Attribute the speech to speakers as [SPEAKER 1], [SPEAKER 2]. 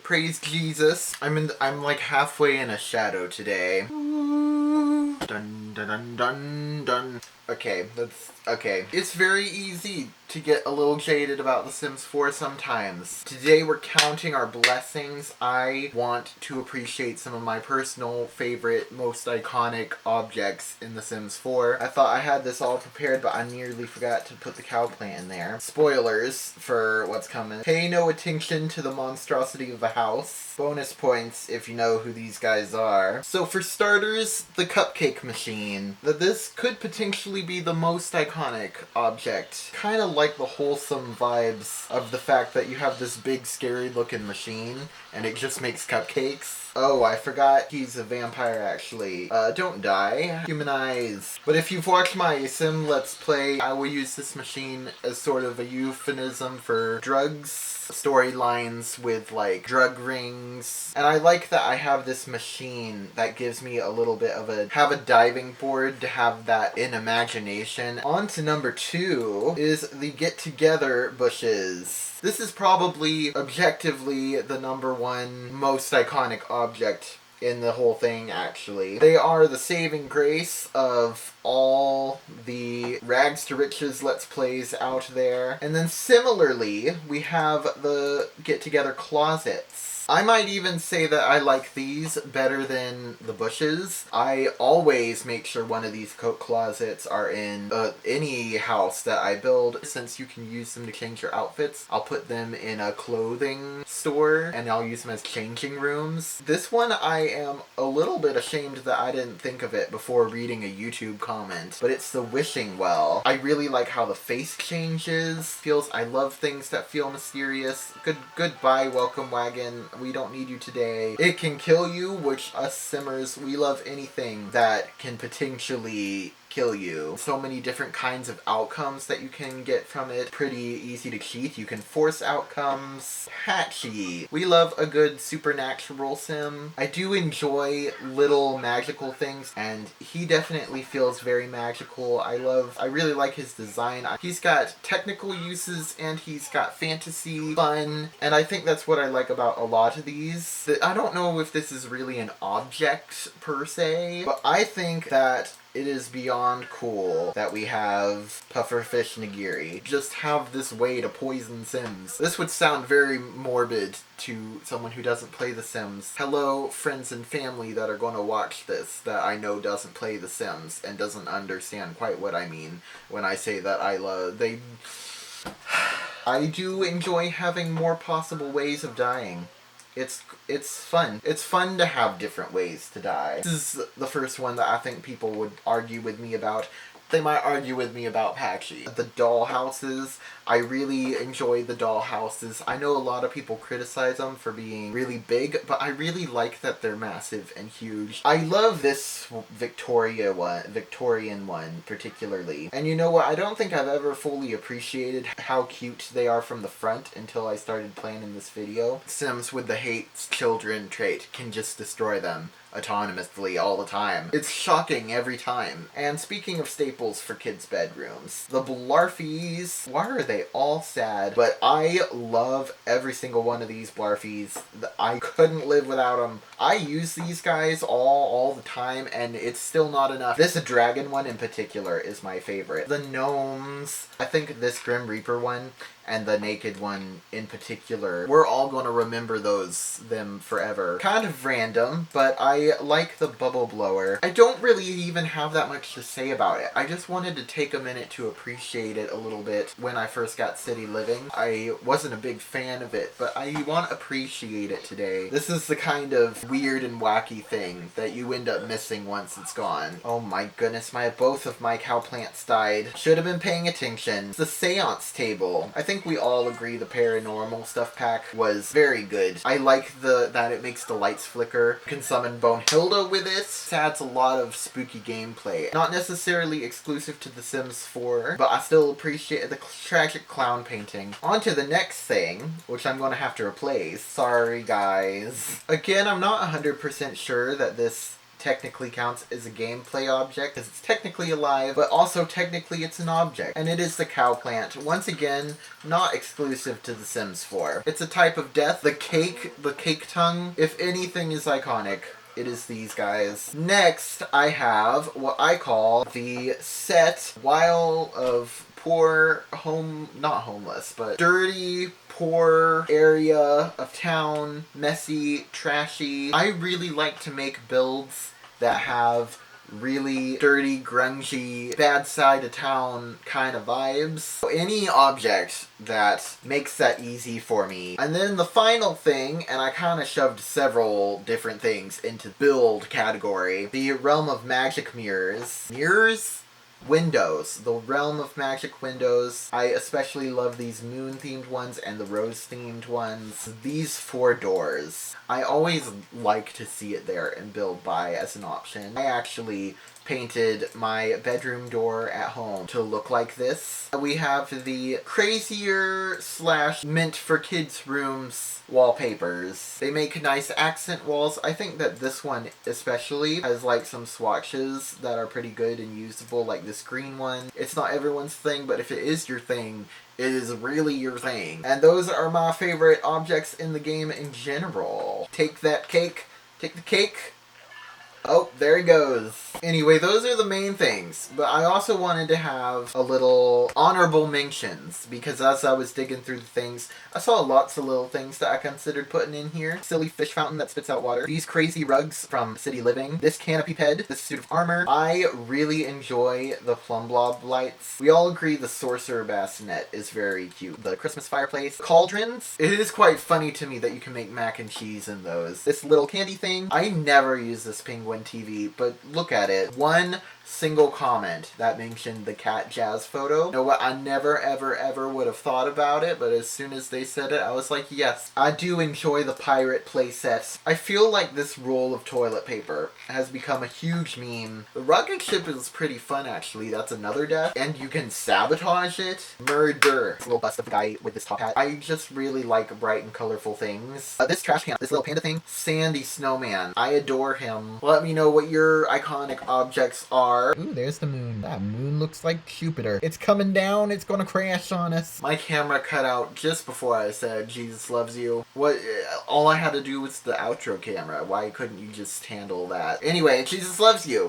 [SPEAKER 1] Praise Jesus. I'm like halfway in a shadow today. Dun dun dun dun dun. Okay, okay. It's very easy to get a little jaded about The Sims 4 sometimes. Today we're counting our blessings. I want to appreciate some of my personal favorite, most iconic objects in The Sims 4. I thought I had this all prepared, but I nearly forgot to put the cow plant in there. Spoilers for what's coming. Pay no attention to the monstrosity of the house. Bonus points if you know who these guys are. So for starters, the cupcake machine. This could potentially be the most iconic object. Kind of like the wholesome vibes of the fact that you have this big scary looking machine and it just makes cupcakes. Oh, I forgot he's a vampire actually. Don't die. Human eyes. But if you've watched my Sim Let's Play, I will use this machine as sort of a euphemism for drugs. Storylines with like drug rings, and I like that I have this machine that gives me a little bit of have a diving board to have that in imagination. On to number 2 is the get together bushes. This is probably objectively the number 1 most iconic object in the whole thing, actually. They are the saving grace of all the Rags to Riches Let's Plays out there. And then similarly, we have the get-together closets. I might even say that I like these better than the bushes. I always make sure one of these coat closets are in any house that I build. Since you can use them to change your outfits, I'll put them in a clothing store and I'll use them as changing rooms. This one I am a little bit ashamed that I didn't think of it before reading a YouTube comment, but it's the wishing well. I really like how the face changes. I love things that feel mysterious. Goodbye, welcome wagon. We don't need you today. It can kill you, which us simmers, we love anything that can potentially kill you. So many different kinds of outcomes that you can get from it. Pretty easy to cheat. You can force outcomes. Patchy. We love a good supernatural sim. I do enjoy little magical things, and he definitely feels very magical. I really like his design. He's got technical uses and he's got fantasy, fun, and I think that's what I like about a lot of these. I don't know if this is really an object per se, but I think that it is beyond cool that we have Pufferfish Nigiri just have this way to poison Sims. This would sound very morbid to someone who doesn't play The Sims. Hello, friends and family that are going to watch this that I know doesn't play The Sims and doesn't understand quite what I mean when I say that I do enjoy having more possible ways of dying. It's fun. It's fun to have different ways to die. This is the first one that I think people would argue with me about. They might argue with me about Patchy. The doll houses, I really enjoy the doll houses. I know a lot of people criticize them for being really big, but I really like that they're massive and huge. I love this Victorian one particularly. And you know what? I don't think I've ever fully appreciated how cute they are from the front until I started playing in this video. Sims with the hates children trait can just destroy them autonomously all the time. It's shocking every time. And speaking of staples for kids' bedrooms, the Blarfies, why are they all sad? But I love every single one of these Blarfies. I couldn't live without them. I use these guys all the time, and it's still not enough. This dragon one in particular is my favorite. The gnomes, I think this Grim Reaper one and the naked one in particular, we're all going to remember them forever. Kind of random, but I like the bubble blower. I don't really even have that much to say about it. I just wanted to take a minute to appreciate it a little bit. When I first got City Living, I wasn't a big fan of it, but I want to appreciate it today. This is the kind of weird and wacky thing that you end up missing once it's gone. Oh my goodness, both of my cow plants died. Should have been paying attention. It's the seance table. I think we all agree the paranormal stuff pack was very good. I like that it makes the lights flicker. You can summon Bonehilda with it. It adds a lot of spooky gameplay. Not necessarily exclusive to The Sims 4, but I still appreciate the tragic clown painting. On to the next thing, which I'm going to have to replace. Sorry guys. Again, I'm not 100% sure that this technically counts as a gameplay object because it's technically alive, but also technically it's an object. And it is the cow plant. Once again, not exclusive to The Sims 4. It's a type of death. The cake tongue, if anything is iconic, it is these guys. Next, I have what I call the set while of poor not homeless, but dirty, poor area of town, messy, trashy. I really like to make builds that have really dirty, grungy, bad side of town kind of vibes. So any object that makes that easy for me. And then the final thing, and I kind of shoved several different things into build category, the realm of magic mirrors. Mirrors? Windows. The realm of magic windows. I especially love these moon-themed ones and the rose-themed ones. These 4 doors. I always like to see it there and build by as an option. I actually painted my bedroom door at home to look like this. We have the crazier / meant for kids rooms wallpapers. They make nice accent walls. I think that this one especially has like some swatches that are pretty good and usable, like this green one. It's not everyone's thing, but if it is your thing, it is really your thing. And those are my favorite objects in the game in general. Take that cake. Take the cake. Oh, there he goes. Anyway, those are the main things, but I also wanted to have a little honorable mentions, because as I was digging through the things, I saw lots of little things that I considered putting in here. Silly fish fountain that spits out water. These crazy rugs from City Living. This canopy bed. This suit of armor. I really enjoy the plum blob lights. We all agree the sorcerer bassinet is very cute. The Christmas fireplace. Cauldrons. It is quite funny to me that you can make mac and cheese in those. This little candy thing. I never use this penguin TV, but look at it. One single comment that mentioned the cat jazz photo. You know what? I never ever would have thought about it, but as soon as they said it, I was like, yes, I do enjoy the pirate playsets. I feel like this roll of toilet paper has become a huge meme. The rocket ship is pretty fun, actually. That's another death. And you can sabotage it. Murder. This little bust of the guy with this top hat. I just really like bright and colorful things. This trash can, this little panda thing. Sandy Snowman. I adore him. Let me know what your iconic objects are. Ooh, there's the moon. That moon looks like Jupiter. It's coming down. It's gonna crash on us. My camera cut out just before I said Jesus loves you. What? All I had to do was the outro camera. Why couldn't you just handle that? Anyway, Jesus loves you.